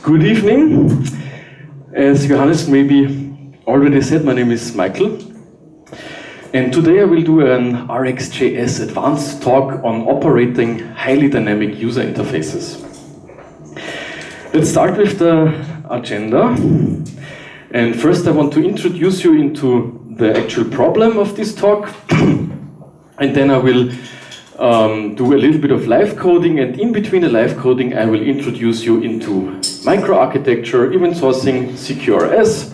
Good evening. As Johannes maybe already said, my name is Michael. And today I will do an RxJS advanced talk on operating highly dynamic user interfaces. Let's start with the agenda. And first I want to introduce you into the actual problem of this talk. And then I will do a little bit of live coding, and in between the live coding I will introduce you into microarchitecture, event sourcing, CQRS,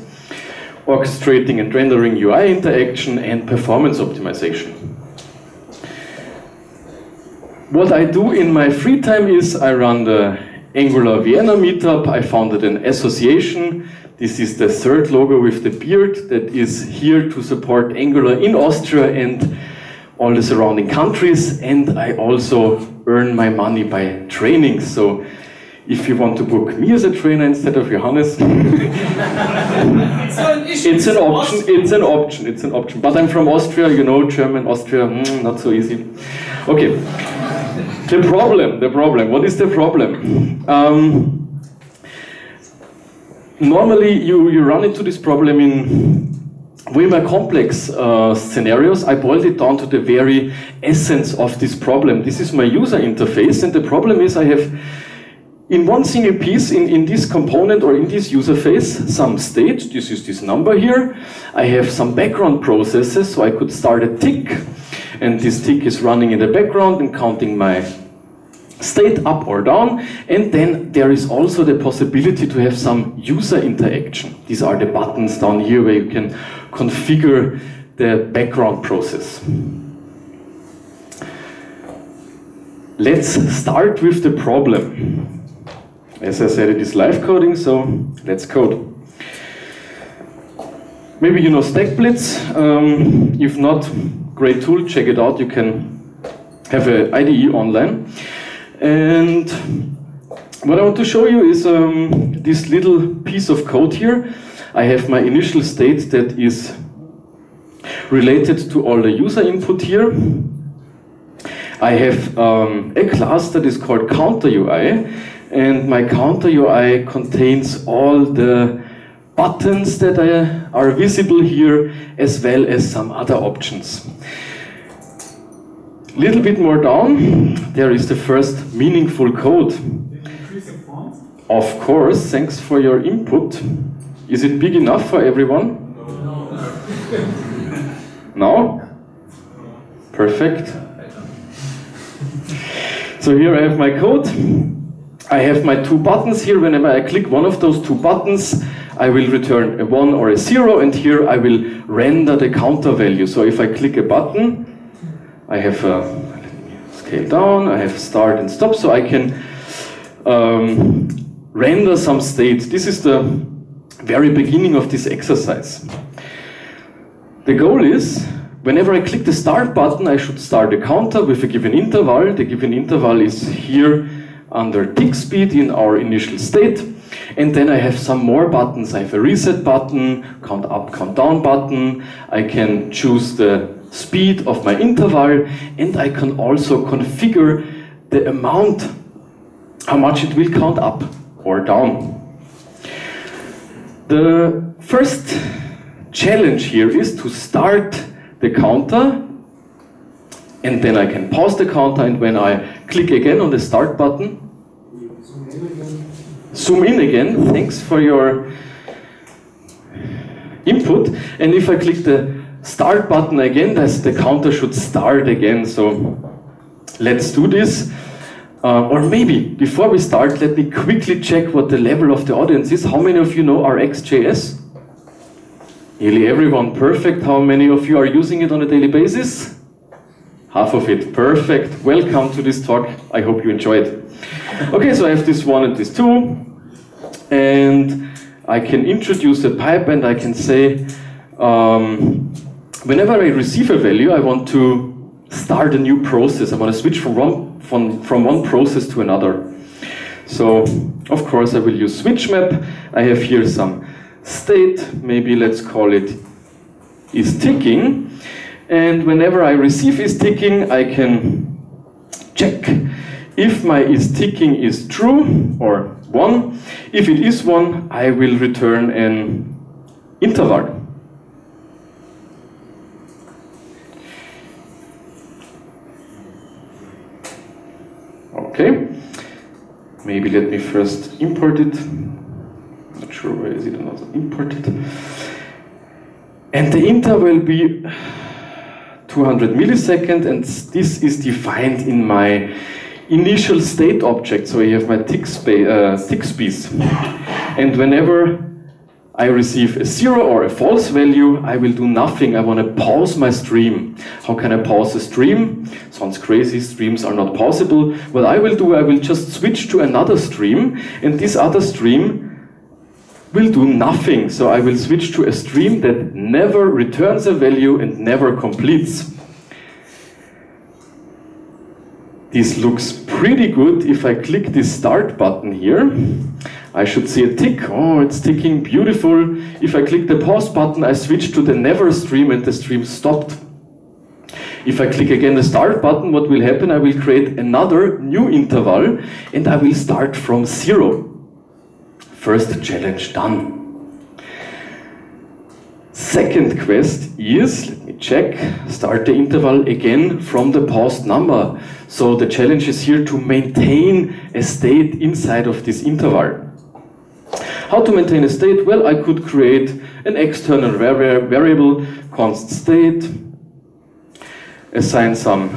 orchestrating and rendering UI interaction, and performance optimization. What I do in my free time is I run the Angular Vienna meetup. I founded an association. This is the third logo with the beard that is here to support Angular in Austria and all the surrounding countries, and I also earn my money by training. So if you want to book me as a trainer instead of Johannes, it's an option. But I'm from Austria, you know, German, Austria, not so easy. Okay, the problem, what is the problem? Normally you run into this problem in way more complex scenarios. I boiled it down to the very essence of this problem. This is my user interface, and the problem is I have in one single piece, in this component or in this user face, some state. This is this number here. I have some background processes, so I could start a tick, and this tick is running in the background and counting my state up or down, and then there is also the possibility to have some user interaction. These are the buttons down here where you can configure the background process. Let's start with the problem. As I said, it is live coding, so let's code. Maybe you know StackBlitz. If not, great tool, check it out. You can have an IDE online. And what I want to show you is this little piece of code here. I have my initial state that is related to all the user input here. I have a class that is called counter UI, and my counter UI contains all the buttons that are visible here, as well as some other options. Little bit more down, there is the first meaningful code. Increase the font? Of course, thanks for your input. Is it big enough for everyone? No? Perfect. So here I have my code. I have my two buttons here. Whenever I click one of those two buttons, I will return a 1 or a 0, and here I will render the counter value. So if I click a button, I have let me scale down, I have start and stop, so I can render some state. This is the very beginning of this exercise. The goal is, whenever I click the start button, I should start a counter with a given interval. The given interval is here under tick speed in our initial state. And then I have some more buttons. I have a reset button, count up, count down button. I can choose the speed of my interval, and I can also configure the amount, how much it will count up or down. The first challenge here is to start the counter, and then I can pause the counter, and when I click again on the start button, zoom in again, thanks for your input, and if I click the start button again, the counter should start again. So let's do this. Or maybe, before we start, let me quickly check what the level of the audience is. How many of you know RxJS? Nearly everyone, perfect. How many of you are using it on a daily basis? Half of it, perfect. Welcome to this talk. I hope you enjoy it. Okay, so I have this one and this two. And I can introduce a pipe, and I can say, whenever I receive a value, I want to start a new process. I want to switch from one process to another. So, of course, I will use switch map. I have here some state. Maybe let's call it is ticking. And whenever I receive is ticking, I can check if my is ticking is true, or 1. If it is 1, I will return an interval. Okay, maybe let me first import it. Not sure where is it also imported. And the interval will be 200 milliseconds, and this is defined in my initial state object. So I have my tick space. And whenever I receive a 0 or a false value, I will do nothing. I want to pause my stream. How can I pause a stream? Sounds crazy, streams are not pausable. What I will do, I will just switch to another stream, and this other stream will do nothing. So I will switch to a stream that never returns a value and never completes. This looks pretty good. If I click this start button here, I should see a tick. Oh, it's ticking, beautiful. If I click the pause button, I switch to the never stream and the stream stopped. If I click again the start button, what will happen? I will create another new interval and I will start from 0. First challenge done. Second quest is, let me check, start the interval again from the paused number. So the challenge is here to maintain a state inside of this interval. How to maintain a state? Well, I could create an external variable, const state, assign some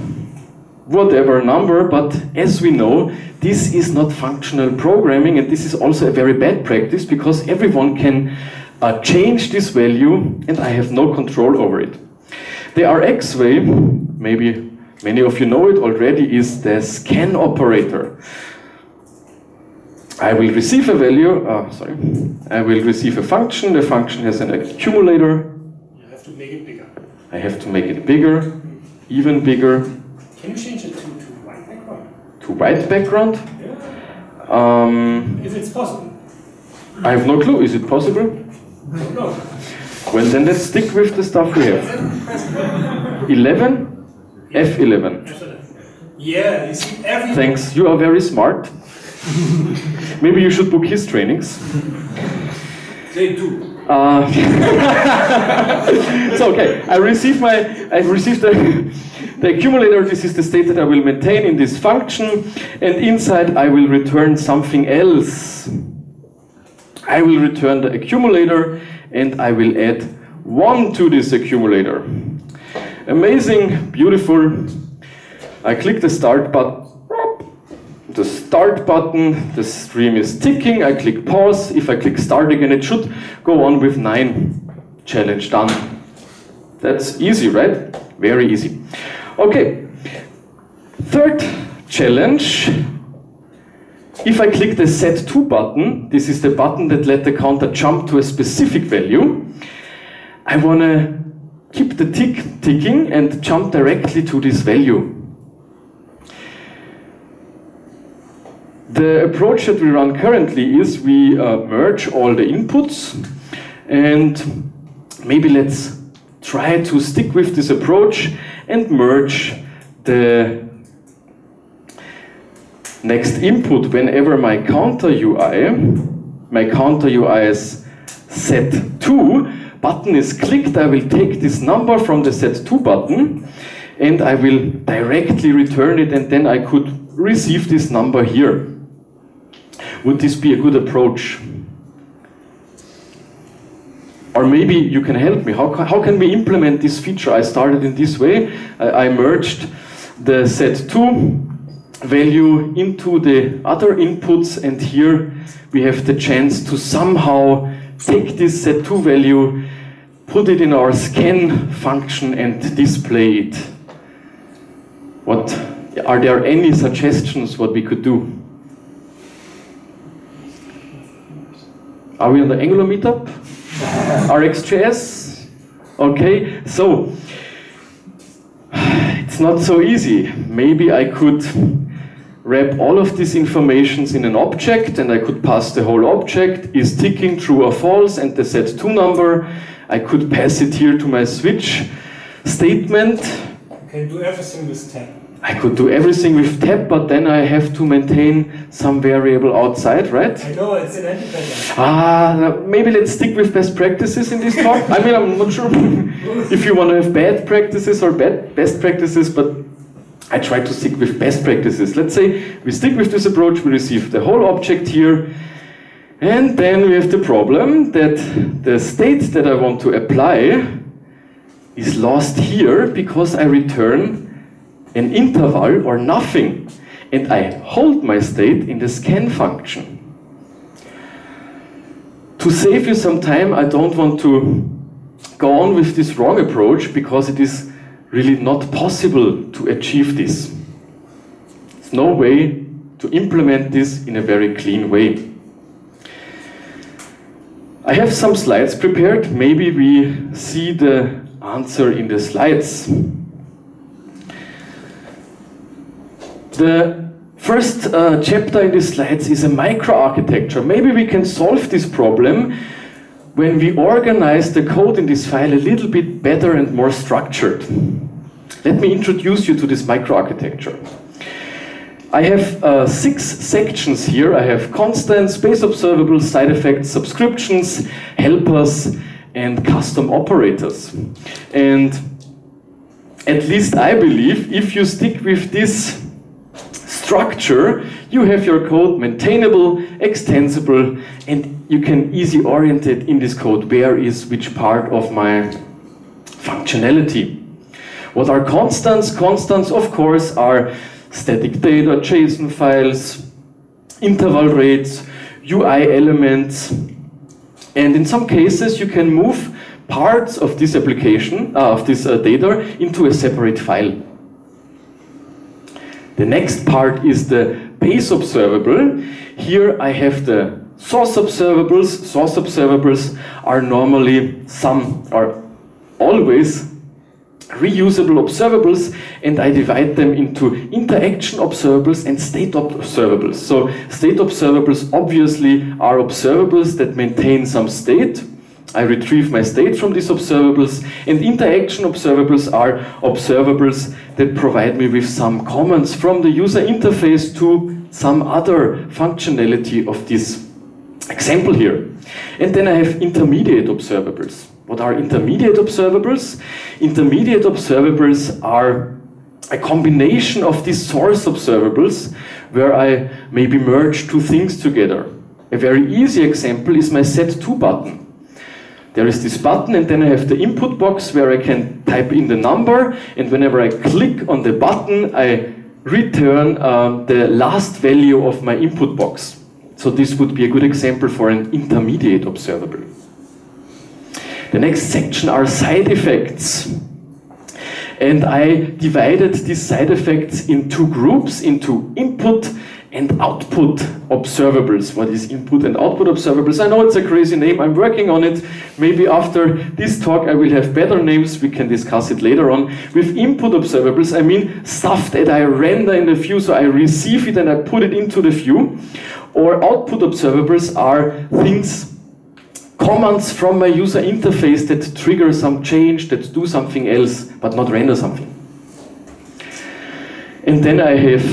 whatever number, but as we know, this is not functional programming, and this is also a very bad practice because everyone can change this value and I have no control over it. The Rx way, maybe many of you know it already, is the scan operator. I will receive a value, I will receive a function, the function has an accumulator. You have to make it bigger. I have to make it bigger, even bigger. Can you change it to white background? To white background? Yeah. If it's possible. I have no clue, is it possible? No. Well, then let's stick with the stuff we have. 11? F11. Yeah, you see everything. Thanks, you are very smart. Maybe you should book his trainings. They do. So okay, I've received the accumulator. This is the state that I will maintain in this function, and inside I will return something else. I will return the accumulator and I will add 1 to this accumulator. Amazing, beautiful. I click the start button. The stream is ticking. I click pause. If I click start again, it should go on with 9. Challenge done. That's easy, right? Very easy. Okay. Third challenge. If I click the set to button, this is the button that let the counter jump to a specific value. I want to keep the tick ticking and jump directly to this value. The approach that we run currently is we merge all the inputs, and maybe let's try to stick with this approach and merge the next input whenever my counter UI is set to button is clicked. I will take this number from the set to button and I will directly return it, and then I could receive this number here. Would this be a good approach? Or maybe you can help me. How can we implement this feature? I started in this way. I merged the set to value into the other inputs, and here we have the chance to somehow take this set to value, put it in our scan function and display it. Are there any suggestions what we could do? Are we on the Angular meetup? RxJS? Okay, so it's not so easy. Maybe I could wrap all of these informations in an object and I could pass the whole object, is ticking true or false, and the set to number. I could pass it here to my switch statement. You can do everything with 10. I could do everything with tab, but then I have to maintain some variable outside, right? I know, it's an independent. Maybe let's stick with best practices in this talk. I mean, I'm not sure if you want to have bad practices or best practices, but I try to stick with best practices. Let's say we stick with this approach, we receive the whole object here, and then we have the problem that the state that I want to apply is lost here because I return an interval or nothing, and I hold my state in the scan function. To save you some time, I don't want to go on with this wrong approach because it is really not possible to achieve this. There's no way to implement this in a very clean way. I have some slides prepared. Maybe we see the answer in the slides. The first chapter in the slides is a microarchitecture. Maybe we can solve this problem when we organize the code in this file a little bit better and more structured. Let me introduce you to this microarchitecture. I have 6 sections here. I have constants, space observables, side effects, subscriptions, helpers, and custom operators. And at least I believe if you stick with this structure, you have your code maintainable, extensible, and you can easily orient it in this code. Where is which part of my functionality? What are constants? Constants, of course, are static data, JSON files, interval rates, UI elements, and in some cases you can move parts of this application, of this data, into a separate file. The next part is the base observable. Here I have the source observables. Source observables are normally always reusable observables, and I divide them into interaction observables and state observables. So state observables obviously are observables that maintain some state. I retrieve my state from these observables, and interaction observables are observables that provide me with some comments from the user interface to some other functionality of this example here. And then I have intermediate observables. What are intermediate observables? Intermediate observables are a combination of these source observables where I maybe merge 2 things together. A very easy example is my set2 button. There is this button, and then I have the input box where I can type in the number, and whenever I click on the button, I return the last value of my input box. So this would be a good example for an intermediate observable. The next section are side effects. And I divided these side effects in 2 groups, into input and output observables. What is input and output observables? I know it's a crazy name, I'm working on it. Maybe after this talk I will have better names, we can discuss it later on. With input observables, I mean stuff that I render in the view, so I receive it and I put it into the view. Or output observables are things, commands from my user interface that trigger some change, that do something else, but not render something. And then I have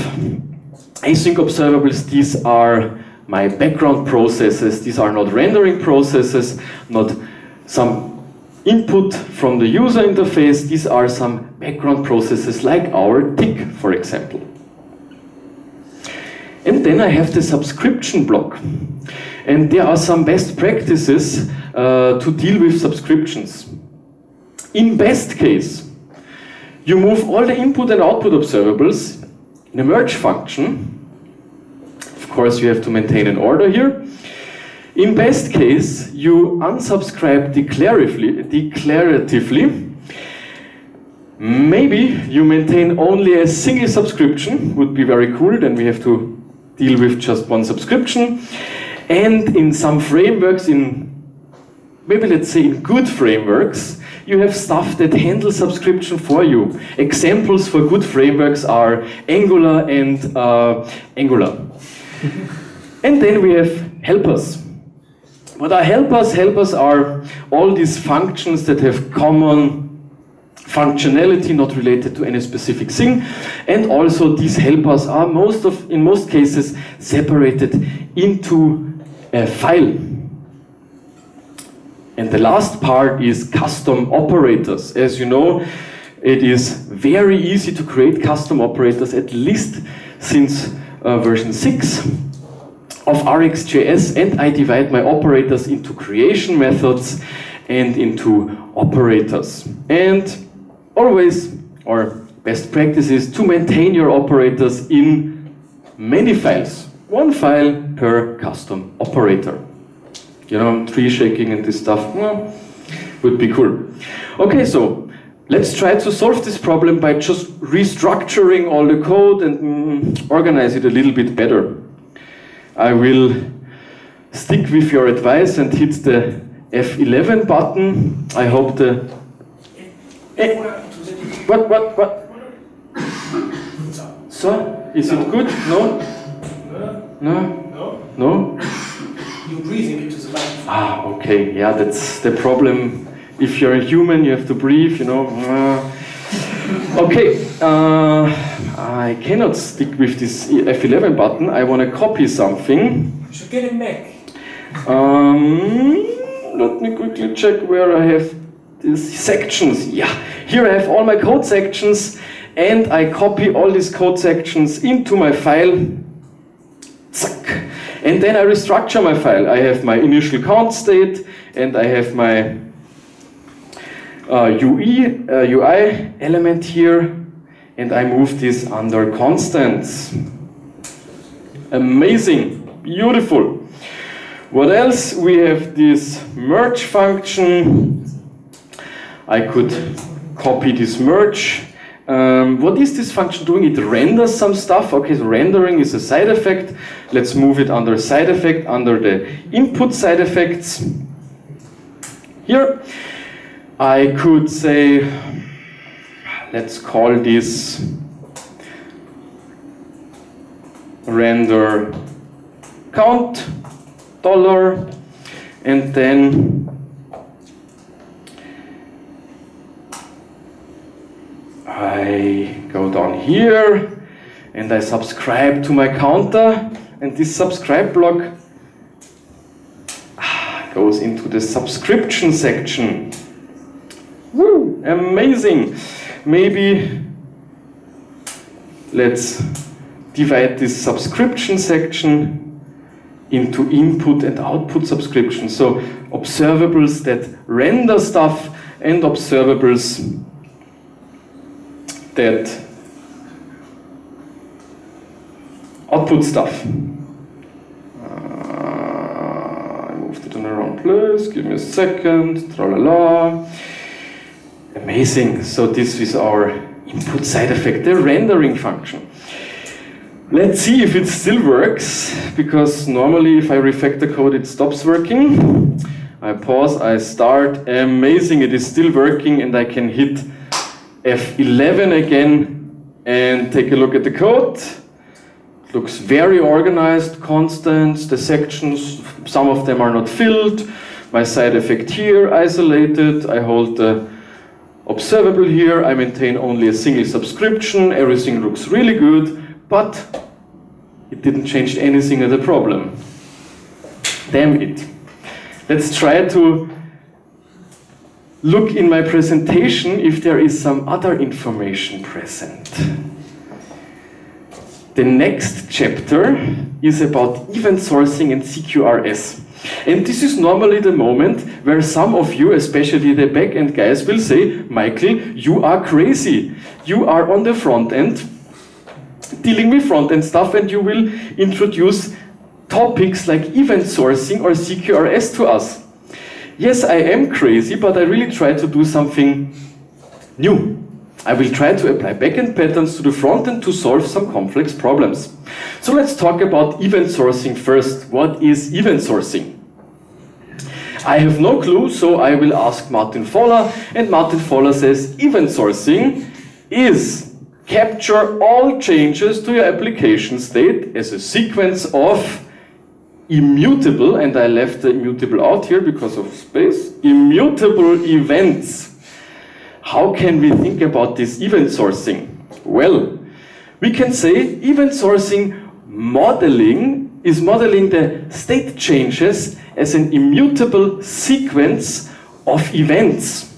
async observables. These are my background processes. These are not rendering processes, not some input from the user interface. These are some background processes like our tick, for example. And then I have the subscription block. And there are some best practices to deal with subscriptions. In best case, you move all the input and output observables in a merge function. Of course, you have to maintain an order here. In best case, you unsubscribe declaratively. Maybe you maintain only a single subscription, would be very cool, then we have to deal with just one subscription. And in some frameworks, maybe let's say in good frameworks, you have stuff that handles subscription for you. Examples for good frameworks are Angular and Angular. And then we have helpers. What are helpers? Helpers are all these functions that have common functionality not related to any specific thing, and also these helpers are in most cases separated into a file. And the last part is custom operators. As you know, it is very easy to create custom operators, at least since version 6 of RxJS, and I divide my operators into creation methods and into operators. And always, or best practice is to maintain your operators in many files. One file per custom operator. You know, tree shaking and this stuff, well, would be cool. Okay, so let's try to solve this problem by just restructuring all the code and organize it a little bit better. I will stick with your advice and hit the F11 button. I hope the... What? So, is it good? No? No? You're breathing into the light. Ah, okay, yeah, that's the problem. If you're a human, you have to breathe, you know. Okay, I cannot stick with this F11 button. I want to copy something. You should get a Mac. Let me quickly check where I have these sections. Yeah, here I have all my code sections, and I copy all these code sections into my file. Zack. And then I restructure my file. I have my initial count state, and I have my UI element here, and I move this under constants. Amazing, beautiful. What else? We have this merge function. I could copy this merge. What is this function doing? It renders some stuff. Okay, so rendering is a side effect. Let's move it under side effect, under the input side effects. Here, I could say, let's call this render count $, and then I go down here and I subscribe to my counter, and this subscribe block goes into the subscription section. Woo, amazing. Maybe let's divide this subscription section into input and output subscription. So observables that render stuff and observables that output stuff. I moved it in the wrong place. Give me a second. Tra-la-la. Amazing. So this is our input side effect, the rendering function. Let's see if it still works, because normally if I refactor code it stops working. I pause, I start. Amazing, it is still working, and I can hit F11 again and take a look at the code. It looks very organized, constants, the sections, some of them are not filled. My side effect here, isolated. I hold the observable here. I maintain only a single subscription. Everything looks really good, but it didn't change anything of the problem. Damn it. Let's try to look in my presentation if there is some other information present. The next chapter is about event sourcing and CQRS. And this is normally the moment where some of you, especially the back-end guys, will say, Michael, you are crazy. You are on the front end, dealing with front-end stuff, and you will introduce topics like event sourcing or CQRS to us. Yes, I am crazy, but I really try to do something new. I will try to apply backend patterns to the front-end to solve some complex problems. So let's talk about event sourcing first. What is event sourcing? I have no clue, so I will ask Martin Fowler, and Martin Fowler says event sourcing is capture all changes to your application state as a sequence of immutable, and I left the immutable out here because of space, immutable events. how can we think about this event sourcing? Well, we can say event sourcing modeling is modeling the state changes as an immutable sequence of events.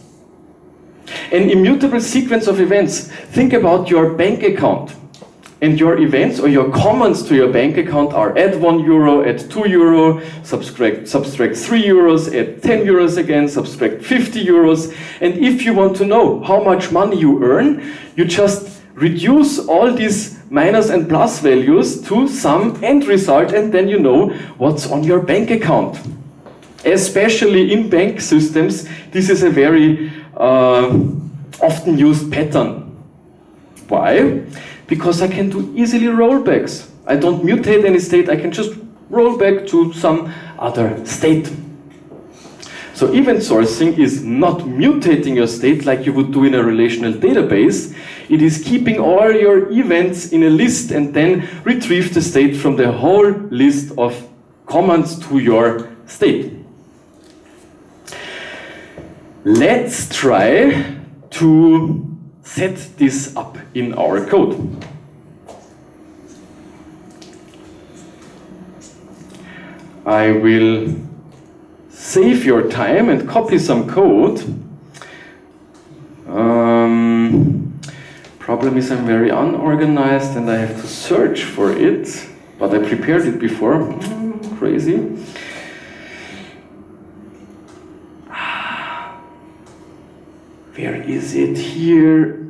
An immutable sequence of events. Think about your bank account. And your events or your comments to your bank account are add €1, add €2, subtract €3, add €10 again, subtract €50. And if you want to know how much money you earn, you just reduce all these minus and plus values to some end result, and then you know what's on your bank account. Especially in bank systems, this is a very often used pattern. Why? Because I can do easily rollbacks. I don't mutate any state, I can just roll back to some other state. So event sourcing is not mutating your state like you would do in a relational database. It is keeping all your events in a list and then retrieve the state from the whole list of commands to your state. Let's try to set this up in our code. I will save your time and copy some code. Problem is I'm very unorganized and I have to search for it, but I prepared it before. Crazy. Where is it here?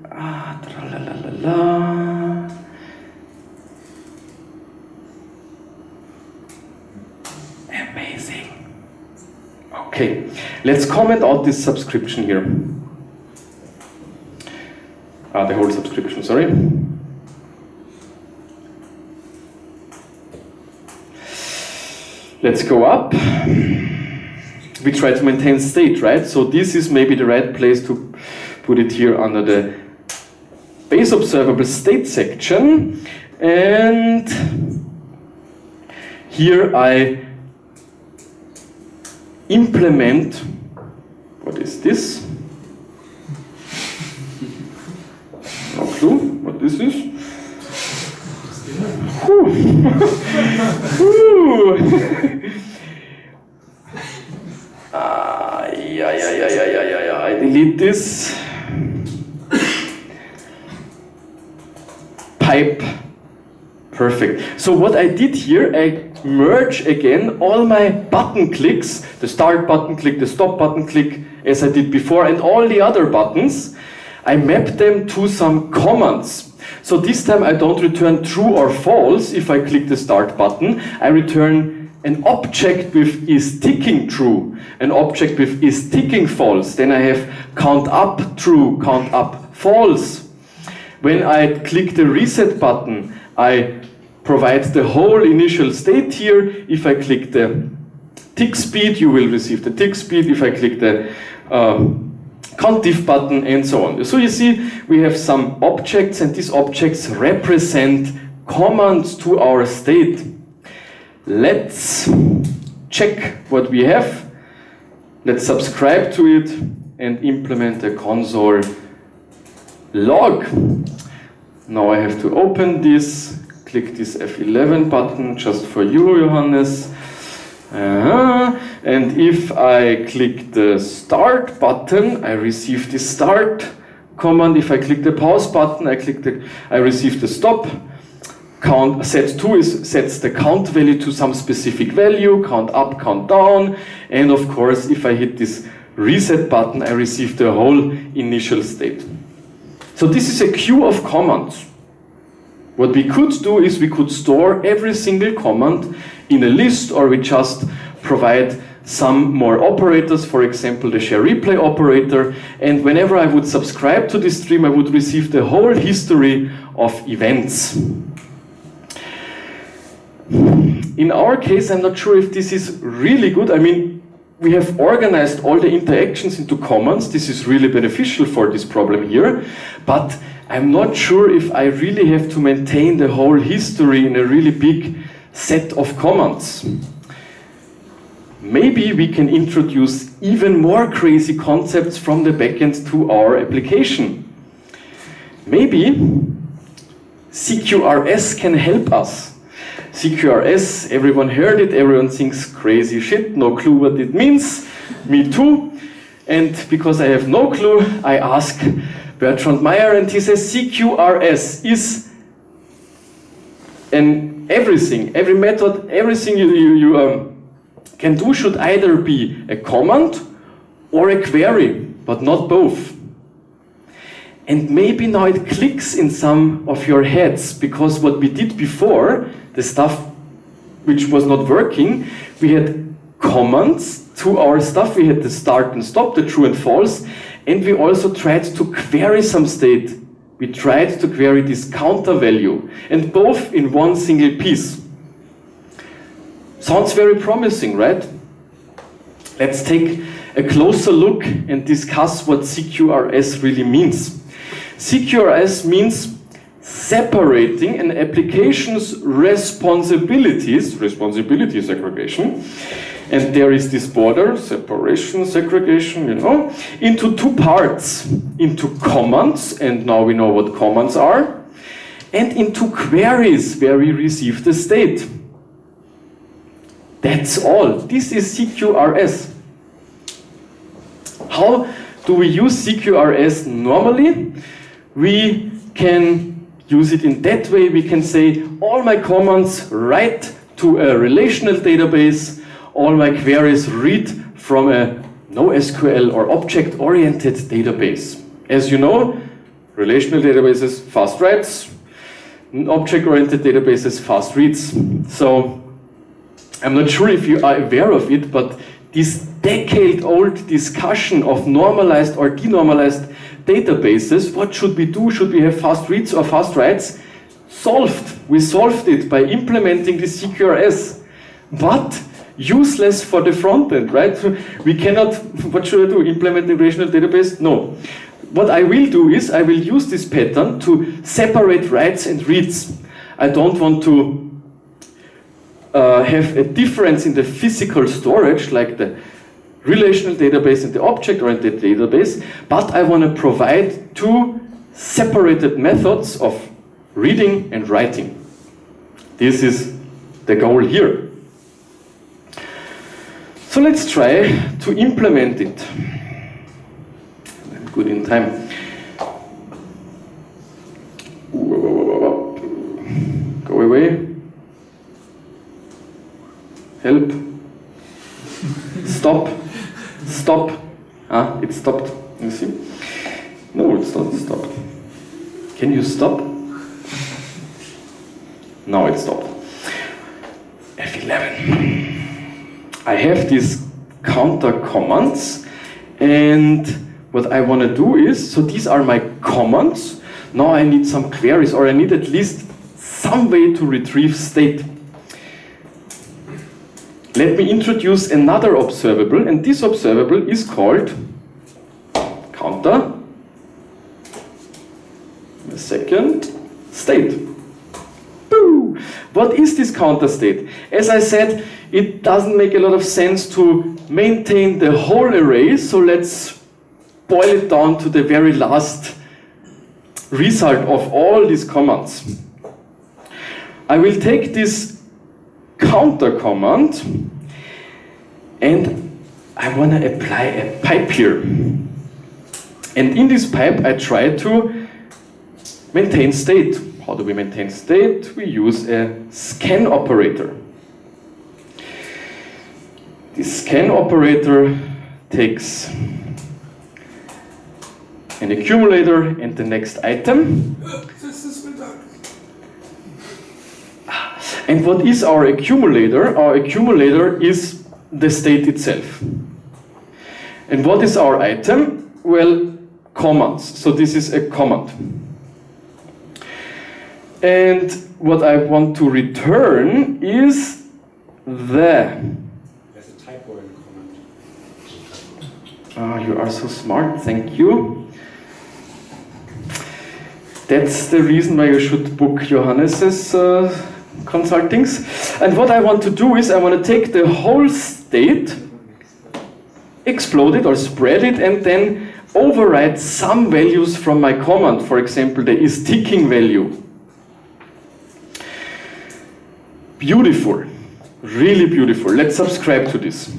Amazing. Okay, let's comment out this subscription here. The whole subscription, sorry. Let's go up. We try to maintain state, right? So this is maybe the right place to put it here under the base observable state section. And here I implement, what is this? No clue what this is. I delete this. Pipe. Perfect. So what I did here, I merge again all my button clicks, the start button click, the stop button click, as I did before, and all the other buttons. I map them to some commands. So this time I don't return true or false if I click the start button. I return an object with is ticking true, an object with is ticking false. Then I have count up true, count up false. When I click the reset button, I provide the whole initial state here. If I click the tick speed, you will receive the tick speed. If I click the contif button, and so on. So you see, we have some objects, and these objects represent commands to our state. Let's check what we have. Let's subscribe to it and implement the console log. Now I have to open this, click this F11 button just for you, Johannes. And if I click the start button, I receive the start command. If I click the pause button, I receive the stop. Count set2 sets the count value to some specific value, count up, count down, and of course if I hit this reset button, I receive the whole initial state. So this is a queue of commands. What we could do is we could store every single command in a list, or we just provide some more operators, for example the share replay operator, and whenever I would subscribe to this stream I would receive the whole history of events. In our case, I'm not sure if this is really good. I mean, we have organized all the interactions into commands. This is really beneficial for this problem here, but I'm not sure if I really have to maintain the whole history in a really big set of commands. maybe we can introduce even more crazy concepts from the backend to our application. Maybe CQRS can help us. CQRS, everyone heard it, everyone thinks crazy shit, no clue what it means, me too. And because I have no clue, I ask Bertrand Meyer, and he says CQRS is everything, every method, everything you can do should either be a command or a query, but not both. And maybe now it clicks in some of your heads, because what we did before, the stuff which was not working, we had commands to our stuff, we had the start and stop, the true and false, and we also tried to query some state. We tried to query this counter value, and both in one single piece. Sounds very promising, right? Let's take a closer look and discuss what CQRS really means. CQRS means separating an application's responsibility segregation, and there is this border, separation, segregation, you know, into two parts, into commands, and now we know what commands are, and into queries where we receive the state. That's all. This is CQRS. How do we use CQRS normally? We can use it in that way. We can say all my commands write to a relational database, all my queries read from a NoSQL or object-oriented database. As you know, relational databases, fast writes, object-oriented databases, fast reads. So I'm not sure if you are aware of it, but this decade-old discussion of normalized or denormalized databases, what should we do? Should we have fast reads or fast writes? Solved. We solved it by implementing the CQRS. But useless for the front end, right? We cannot, what should I do? Implement the relational database? No. What I will do is I will use this pattern to separate writes and reads. I don't want to have a difference in the physical storage, like the relational database and the object-oriented database, but I want to provide two separated methods of reading and writing. This is the goal here. So let's try to implement it. I'm good in time. Go away. Help. Stop. Stop. Ah, it stopped. You see? No, it's not stopped. Can you stop? No, it stopped. F11. I have these counter commands, and what I want to do is, so these are my commands. Now I need some queries, or I need at least some way to retrieve state. Let me introduce another observable, and this observable is called counter, a second, state. Boo! What is this counter state? As I said, it doesn't make a lot of sense to maintain the whole array, so let's boil it down to the very last result of all these commands. I will take this counter command and I want to apply a pipe here. And in this pipe I try to maintain state. How do we maintain state? We use a scan operator. This scan operator takes an accumulator and the next item. And what is our accumulator? Our accumulator is the state itself. And what is our item? Well, commands. So this is a command. And what I want to return is the... There's a typo in the comment. You are so smart, thank you. That's the reason why you should book Johannes's consultings. And what I want to do is I want to take the whole state state, explode it or spread it, and then override some values from my command. For example, the isTicking value. Beautiful, really beautiful. Let's subscribe to this.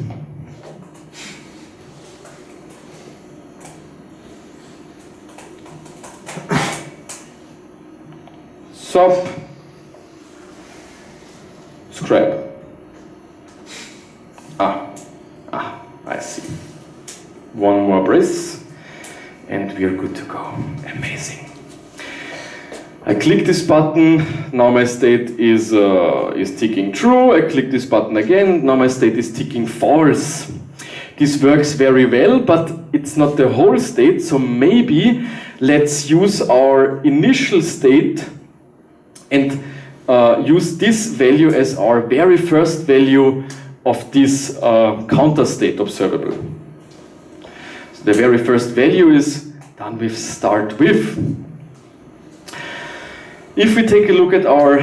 Subscribe. I see. One more press, and we are good to go. Amazing. I click this button, now my state is ticking true. I click this button again, now my state is ticking false. This works very well, but it's not the whole state, so maybe let's use our initial state and use this value as our very first value of this counter state observable. So the very first value is done with start with. If we take a look at our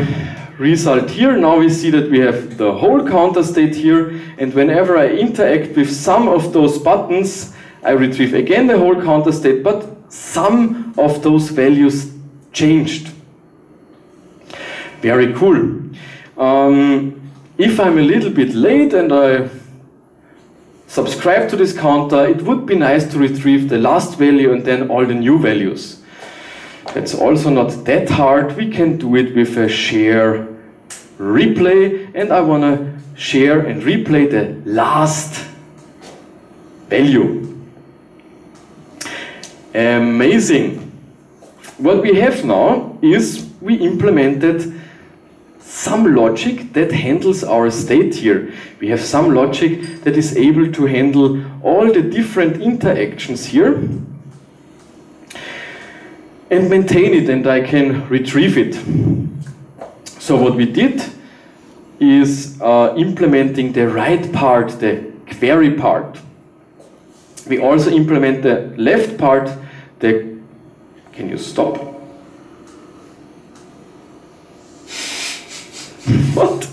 result here, now we see that we have the whole counter state here, and whenever I interact with some of those buttons, I retrieve again the whole counter state, but some of those values changed. Very cool. If I'm a little bit late and I subscribe to this counter, it would be nice to retrieve the last value and then all the new values. That's also not that hard. We can do it with a share replay, and I want to share and replay the last value. Amazing. What we have now is we implemented some logic that handles our state here. We have some logic that is able to handle all the different interactions here and maintain it, and I can retrieve it. So what we did is implementing the right part, the query part. We also implement the left part, the... Can you stop? What?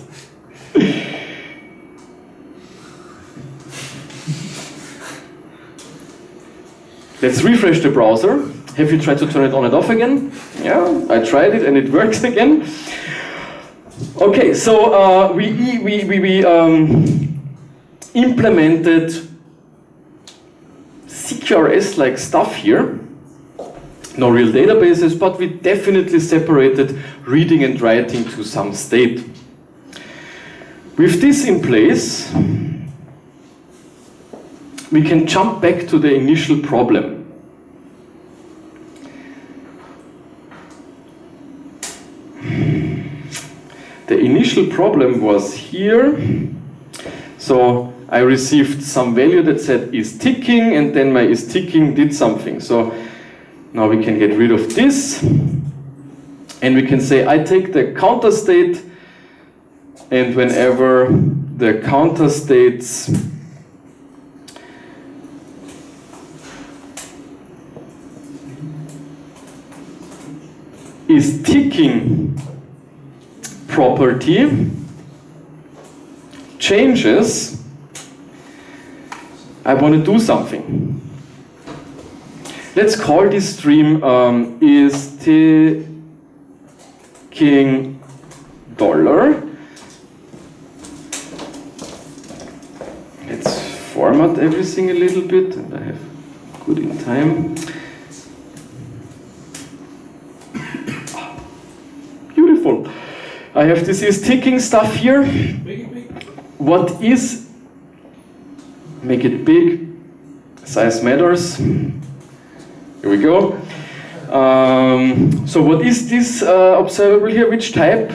Let's refresh the browser. Have you tried to turn it on and off again? Yeah, I tried it and it works again. Okay, so we implemented CQRS-like stuff here. No real databases, but we definitely separated reading and writing to some state. With this in place, we can jump back to the initial problem. The initial problem was here. So I received some value that said is ticking, and then my is ticking did something. So now we can get rid of this, and we can say I take the counter state, and whenever the counter states is ticking property changes, I want to do something. Let's call this stream is ticking $. Let's format everything a little bit, and I have good in time. Beautiful. I have this is ticking stuff here. What is, make it big, size matters. Here we go. So what is this observable here? Which type?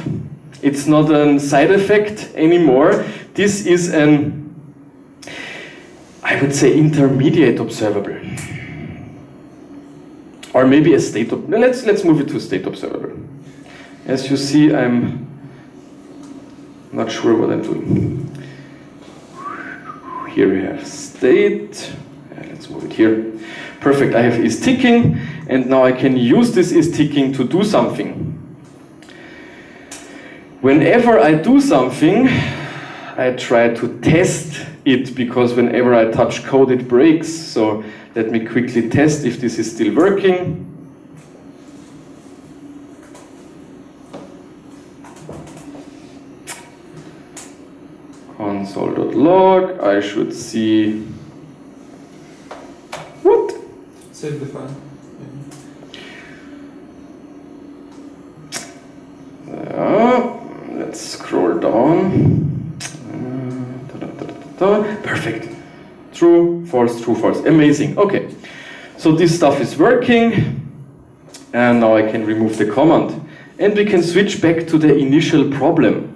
It's not a side effect anymore. This is an, I would say, intermediate observable. Or maybe a state, let's move it to a state observable. As you see, I'm not sure what I'm doing. Here we have state. Let's move it here. Perfect, I have is ticking, and now I can use this is ticking to do something. Whenever I do something, I try to test it, because whenever I touch code it breaks. So let me quickly test if this is still working. Console.log, I should see what? Save the file. Let's scroll down. Perfect. True, false, true, false. Amazing. Okay. So this stuff is working. And now I can remove the command. And we can switch back to the initial problem.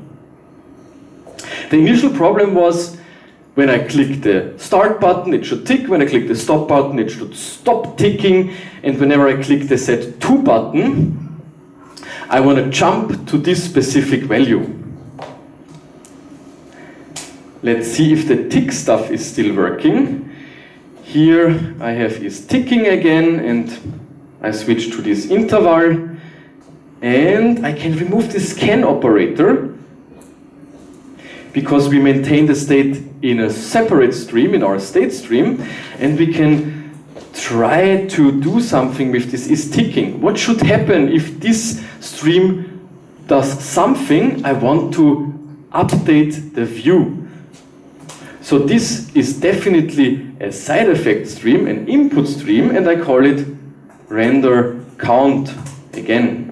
The initial problem was, when I click the start button, it should tick. When I click the stop button, it should stop ticking. And whenever I click the set to button, I want to jump to this specific value. Let's see if the tick stuff is still working. Here I have is ticking again, and I switch to this interval. And I can remove the scan operator, because we maintain the state in a separate stream, in our state stream, and we can try to do something with this is ticking. What should happen if this stream does something? I want to update the view. So this is definitely a side effect stream, an input stream, and I call it render count again.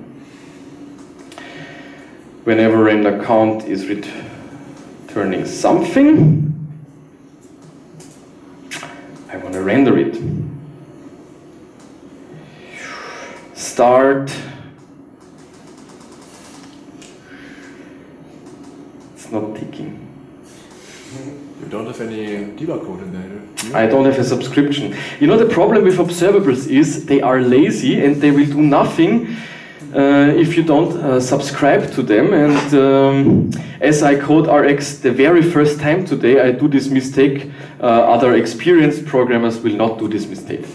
Whenever render count is returning something, I want to render it. Start. It's not ticking. You don't have any debug code in there, do you? I don't have a subscription. You know, the problem with observables is they are lazy and they will do nothing if you don't subscribe to them. And as I code Rx the very first time today, I do this mistake. Other experienced programmers will not do this mistake.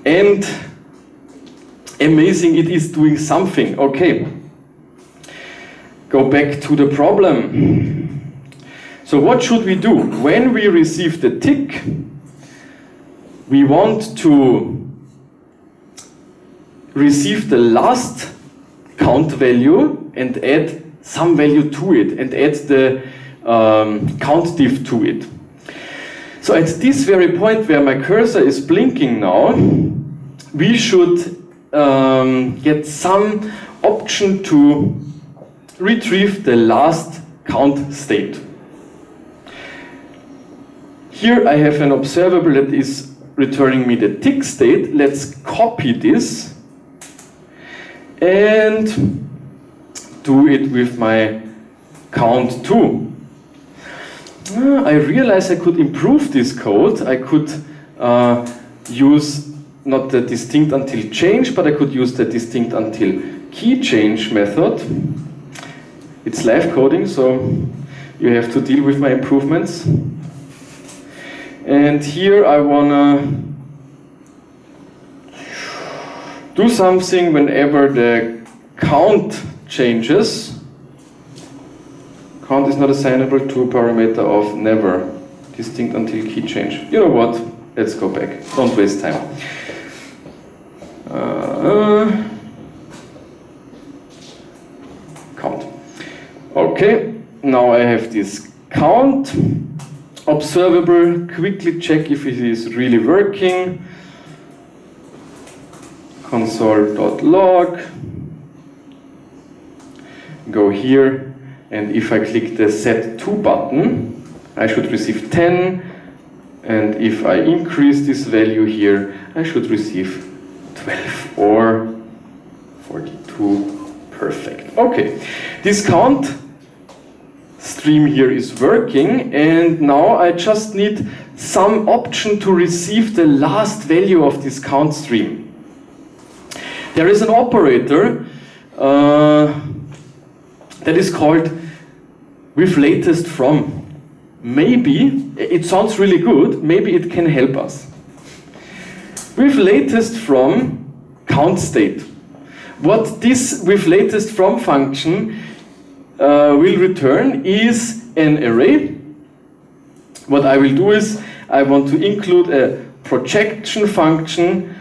And amazing, it is doing something. Okay. Go back to the problem. So what should we do? When we receive the tick, we want to receive the last count value and add some value to it, and add the count diff to it. So at this very point where my cursor is blinking now, we should get some option to retrieve the last count state. Here I have an observable that is returning me the tick state. Let's copy this and do it with my count too. I realized I could improve this code. I could use not the distinct until change, but I could use the distinct until key change method. It's live coding, so you have to deal with my improvements. And here I wanna do something whenever the count changes. Count is not assignable to a parameter of never. Distinct until key change. You know what? Let's go back. Don't waste time. Count. Okay, now I have this count observable. Quickly check if it is really working. Console.log. Go here, and if I click the set to button, I should receive 10, and if I increase this value here, I should receive 12 or 42. Perfect. Okay, this count stream here is working, and now I just need some option to receive the last value of this count stream. There is an operator that is called with latest from. Maybe, it sounds really good, maybe it can help us. With latest from count state. What this with latest from function will return is an array. What I will do is I want to include a projection function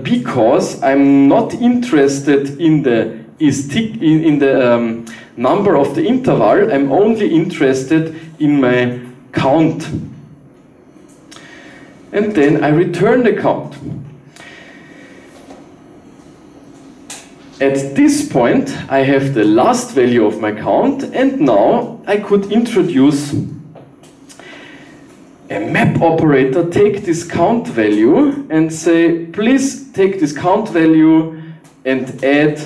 because I'm not interested in the number of the interval. I'm only interested in my count. And then I return the count. At this point, I have the last value of my count, and now I could introduce a map operator, take this count value and say, please take this count value and add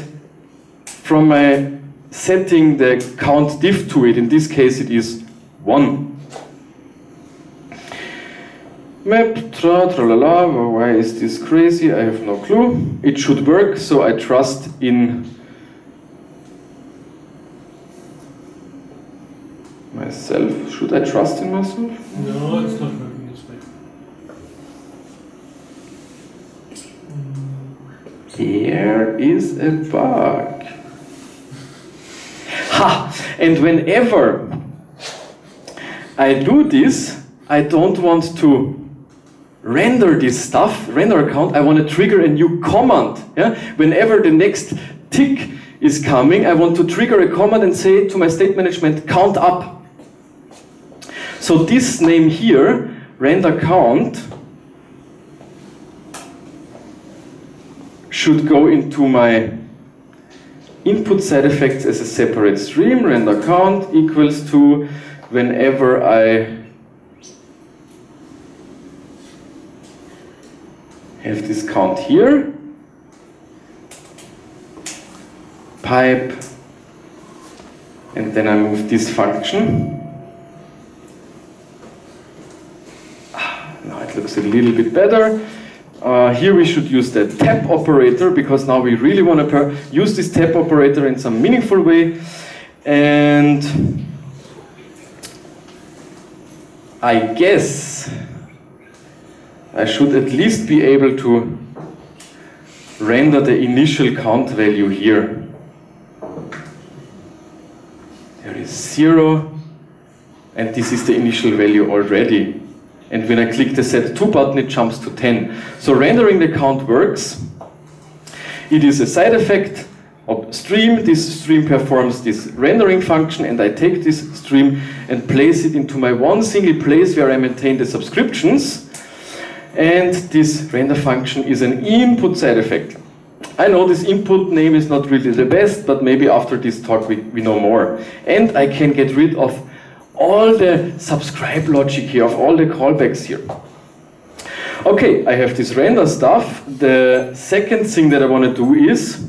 from my setting the count diff to it. In this case, it is 1. Map, tra-la-la, why is this crazy? I have no clue. It should work, so I trust in myself. Should I trust in myself? No, it's not working this way. There is a bug. Ha! And whenever I do this, I don't want to render this stuff, render a count, I want to trigger a new command. Yeah? Whenever the next tick is coming, I want to trigger a command and say to my state management, count up. So this name here, render count, should go into my input side effects as a separate stream. Render count equals to whenever I have this count here, pipe, and then I move this function. Now it looks a little bit better. Here we should use the tab operator, because now we really want to use this tab operator in some meaningful way. And I guess I should at least be able to render the initial count value here. There is 0, and this is the initial value already. And when I click the set 2 button, it jumps to 10. So rendering the count works. It is a side effect of stream. This stream performs this rendering function, and I take this stream and place it into my one single place where I maintain the subscriptions. And this render function is an input side effect. I know this input name is not really the best, but maybe after this talk we know more. And I can get rid of all the subscribe logic here, of all the callbacks here. Okay, I have this render stuff. The second thing that I want to do is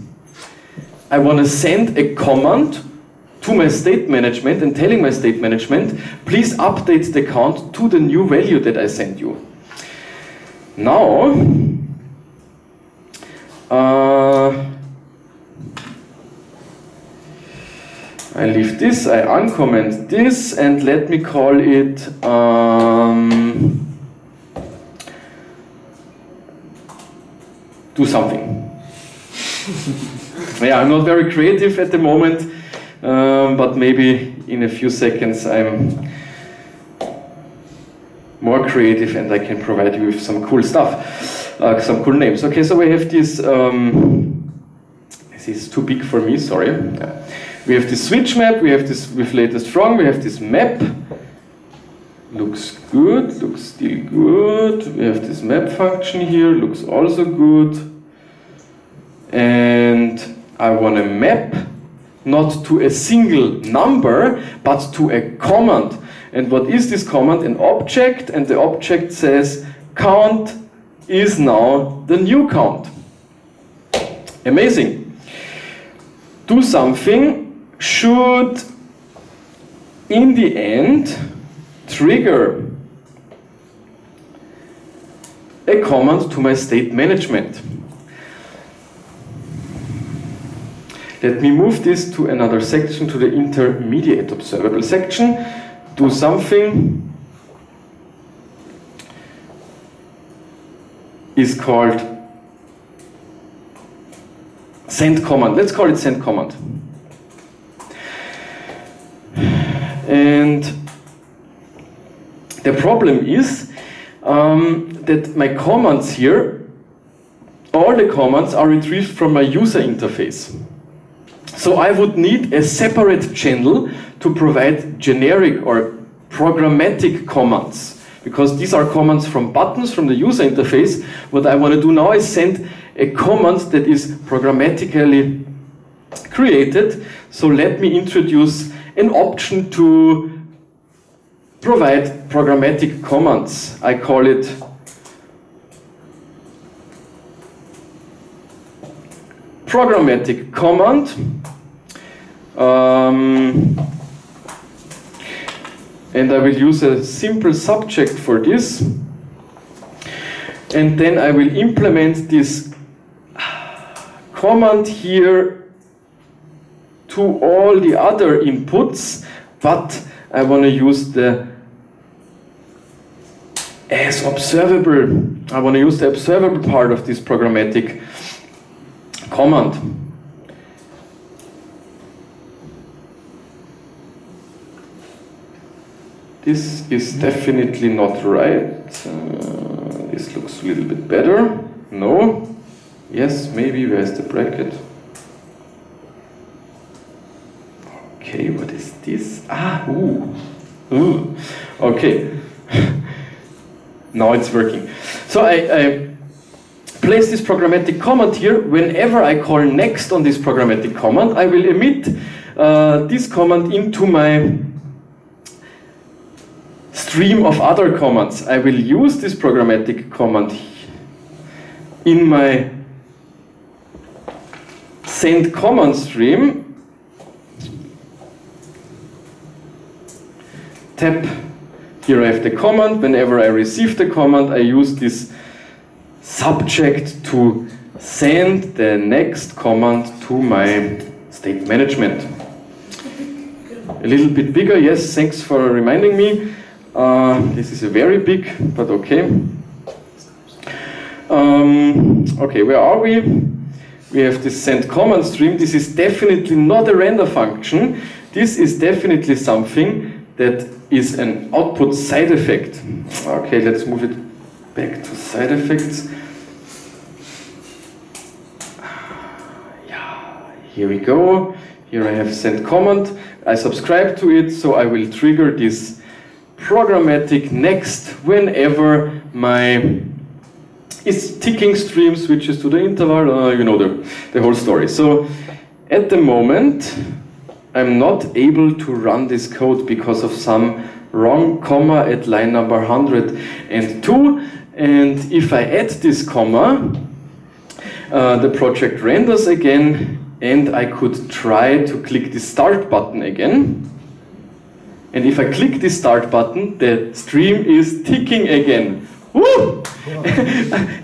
I want to send a command to my state management and telling my state management, please update the count to the new value that I sent you. Now, I leave this, I uncomment this, and let me call it do something. Yeah, I'm not very creative at the moment, but maybe in a few seconds I'm more creative and I can provide you with some cool stuff, some cool names. Okay, so we have this, this is too big for me, sorry. We have this switch map, we have this with latest from, we have this map. Looks good, looks still good. We have this map function here, looks also good. And I want to map not to a single number, but to a command. And what is this command? An object, and the object says count is now the new count. Amazing. Do something should in the end trigger a command to my state management. Let me move this to another section, to the intermediate observable section. Do something is called send command. Let's call it send command. And the problem is that my commands here, all the commands are retrieved from my user interface. So I would need a separate channel to provide generic or programmatic commands, because these are commands from buttons from the user interface. What I want to do now is send a command that is programmatically created. So let me introduce an option to provide programmatic commands. I call it programmatic command. And I will use a simple subject for this. And then I will implement this command here to all the other inputs, but I want to use the as observable. I want to use the observable part of this programmatic command. This is definitely not right. This looks a little bit better. No. Yes, maybe. Where's the bracket? Okay, what is this? Ah, ooh. Ooh. Okay. Now it's working. So I place this programmatic command here. Whenever I call next on this programmatic command, I will emit this command into my stream of other commands. I will use this programmatic command in my send command stream. Tap, here I have the command. Whenever I receive the command, I use this subject to send the next command to my state management. A little bit bigger, yes, thanks for reminding me. This is a very big, but okay. Okay, where are we? We have this send command stream. This is definitely not a render function. This is definitely something that is an output side effect. Okay, let's move it back to side effects. Yeah, here we go. Here I have send command. I subscribe to it, so I will trigger this programmatic next whenever my is ticking stream switches to the interval. You know the whole story. So at the moment, I'm not able to run this code because of some wrong comma at line number 102. And if I add this comma, the project renders again, and I could try to click the start button again. And if I click the start button, the stream is ticking again. Woo!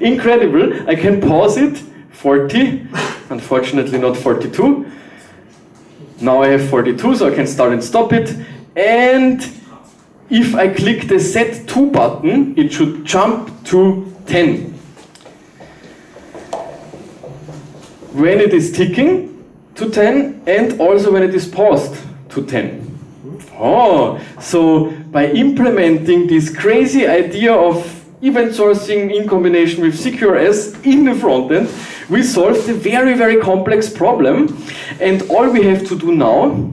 Incredible. I can pause it. 40. Unfortunately not 42. Now I have 42, so I can start and stop it. And if I click the set to button, it should jump to 10. When it is ticking to 10, and also when it is paused to 10. Oh, so by implementing this crazy idea of event sourcing in combination with CQRS in the frontend, we solved a very, very complex problem. And all we have to do now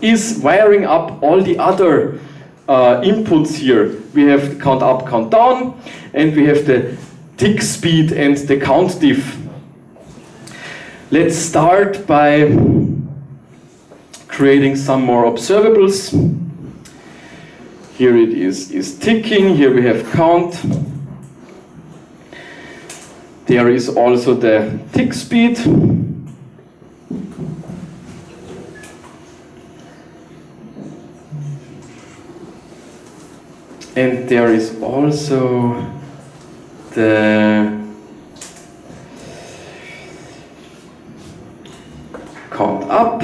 is wiring up all the other inputs here. We have the count up, count down, and we have the tick speed and the count diff. Let's start by creating some more observables. Here it is ticking, here we have count. There is also the tick speed. And there is also the count up.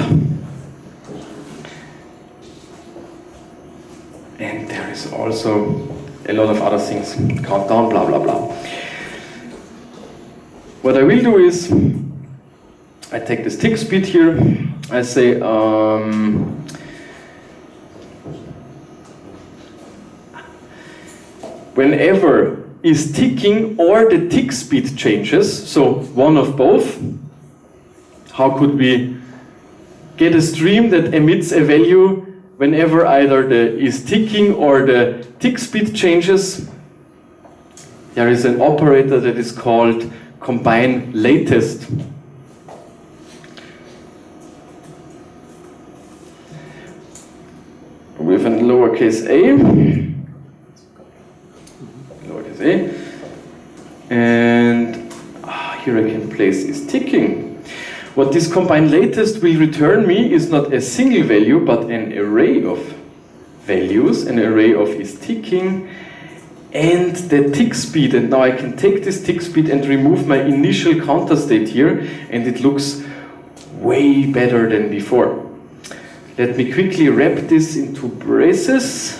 And there is also a lot of other things, count down, blah, blah, blah. What I will do is, I take this tick speed here, I say whenever is ticking or the tick speed changes, so one of both, how could we get a stream that emits a value whenever either the is ticking or the tick speed changes? There is an operator that is called combine latest. With a lowercase a, and here I can place is ticking. What this combine latest will return me is not a single value, but an array of values, an array of is ticking, and the tick speed. And now I can take this tick speed and remove my initial counter state here, and it looks way better than before. Let me quickly wrap this into braces.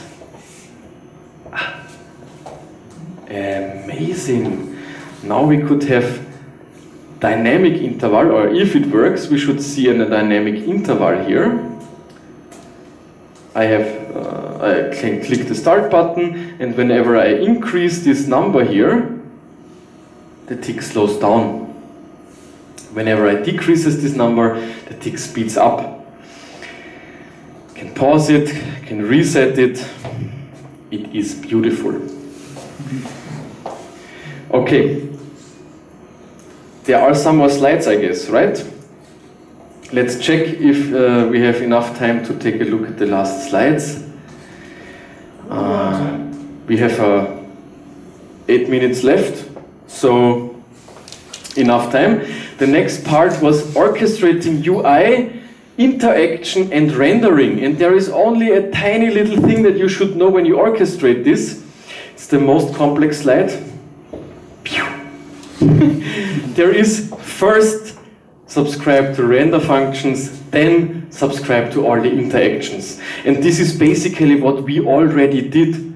Amazing. Now we could have dynamic interval, or if it works, we should see a dynamic interval here. I can click the start button, and whenever I increase this number here, the tick slows down. Whenever I decreases this number, the tick speeds up. Can pause it, can reset it. It is beautiful. Okay. There are some more slides, I guess, right? Let's check if we have enough time to take a look at the last slides. We have 8 minutes left, so enough time. The next part was orchestrating UI, interaction and rendering, and there is only a tiny little thing that you should know when you orchestrate this. It's the most complex slide. There is first subscribe to render functions, then subscribe to all the interactions. And this is basically what we already did.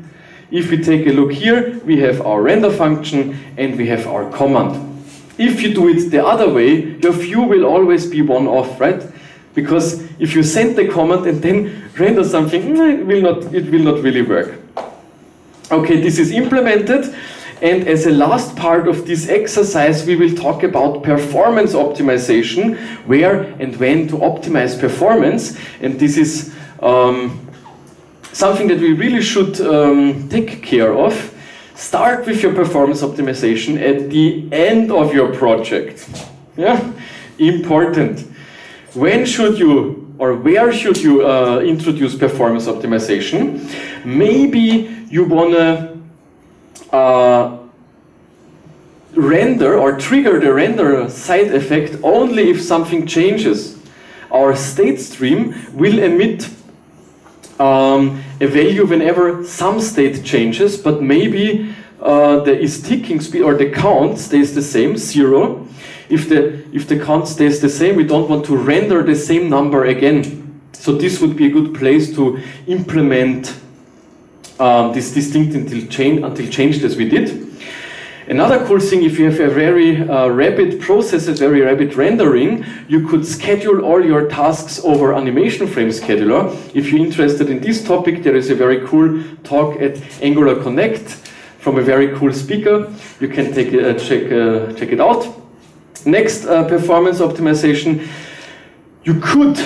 If we take a look here, we have our render function and we have our command. If you do it the other way, your view will always be one off, right? Because if you send the command and then render something, it will not really work. Okay, this is implemented. And as a last part of this exercise, we will talk about performance optimization, where and when to optimize performance. And this is something that we really should take care of. Start with your performance optimization at the end of your project. Yeah, important. When should you, or where should you introduce performance optimization? Maybe you wanna render or trigger the render side effect only if something changes. Our state stream will emit a value whenever some state changes, but maybe the is ticking speed or the count stays the same, 0. If the count stays the same, we don't want to render the same number again. So this would be a good place to implement this distinct until changed as we did. Another cool thing, if you have a very rapid process, a very rapid rendering, you could schedule all your tasks over animation frame scheduler. If you're interested in this topic, there is a very cool talk at Angular Connect from a very cool speaker. You can check it out. Next, performance optimization. You could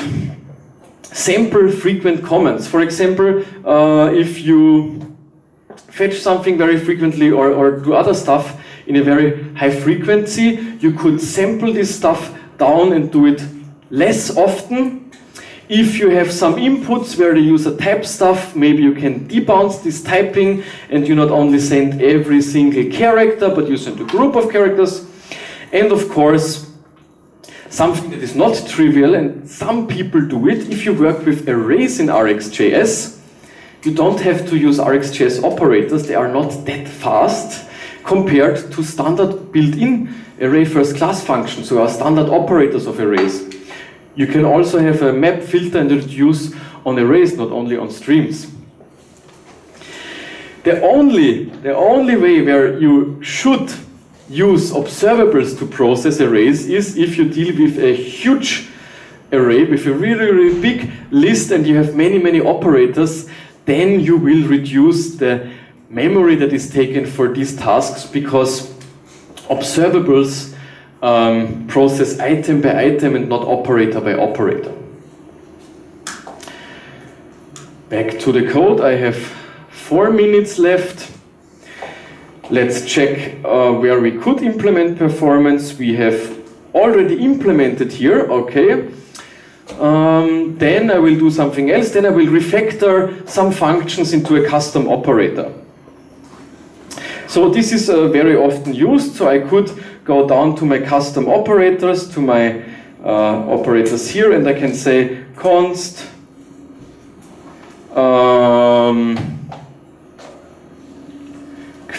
sample frequent comments. For example, if you fetch something very frequently or do other stuff in a very high frequency, you could sample this stuff down and do it less often. If you have some inputs where the user types stuff, maybe you can debounce this typing and you not only send every single character, but you send a group of characters. And of course, something that is not trivial, and some people do it, if you work with arrays in RxJS, you don't have to use RxJS operators, they are not that fast compared to standard built-in array first class functions, so our standard operators of arrays. You can also have a map, filter and reduce on arrays, not only on streams. The only way where you should use observables to process arrays is if you deal with a huge array, with a really, really big list and you have many, many operators, then you will reduce the memory that is taken for these tasks, because observables process item by item and not operator by operator. Back to the code, I have 4 minutes left. Let's check where we could implement performance. We have already implemented here, okay. Then I will do something else. Then I will refactor some functions into a custom operator. So this is very often used. So I could go down to my custom operators, to my operators here, and I can say const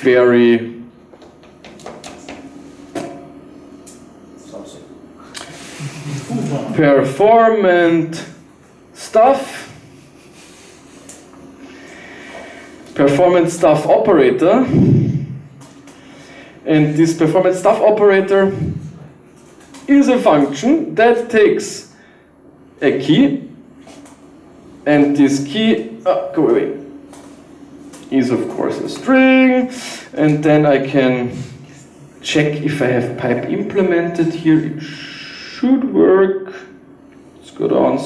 query performant stuff operator, and this performance stuff operator is a function that takes a key, and this key go away, is of course a string, and then I can check if I have pipe implemented here. It should work. Let's go down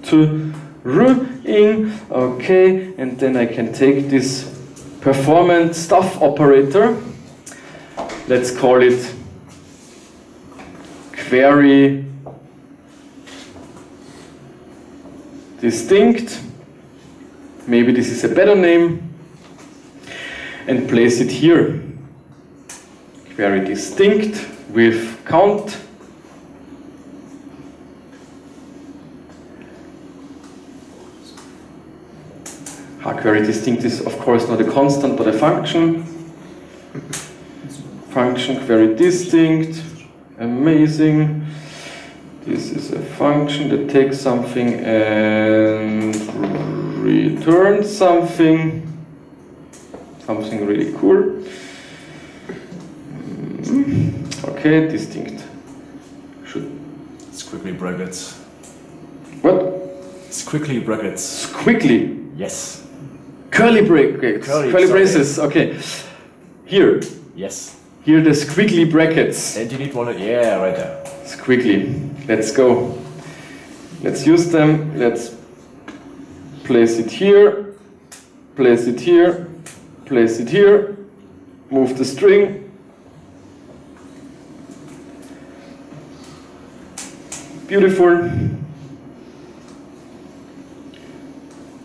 to ring, okay, and then I can take this performance stuff operator. Let's call it query distinct. Maybe this is a better name, and place it here. Query distinct with count. Query distinct is of course not a constant but a function. Function query distinct, amazing. This is a function that takes something and returns something really cool. Okay, distinct. Squiggly brackets. What? Squiggly brackets. Squiggly. Yes. Curly brackets. Curly braces. Okay. Here. Yes. Here the squiggly brackets. And you need one. Yeah, right there. Squiggly. Let's go. Let's use them. Let's place it here. Place it here. Place it here. Move the string. Beautiful.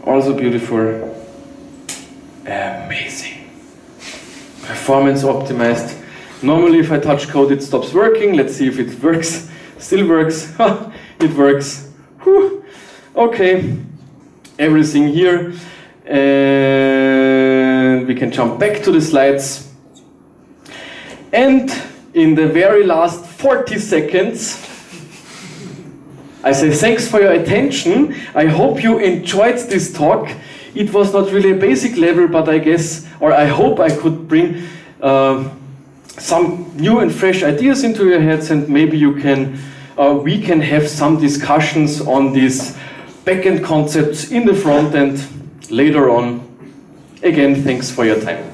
Also beautiful. Amazing. Performance optimized. Normally if I touch code it stops working. Let's see if it works. Still works. It works. Whew. Okay. Everything here. And we can jump back to the slides. And in the very last 40 seconds, I say thanks for your attention. I hope you enjoyed this talk. It was not really a basic level, but I guess, or I hope I could bring some new and fresh ideas into your heads, and maybe you can, we can have some discussions on these backend concepts in the front end later on. Again, thanks for your time.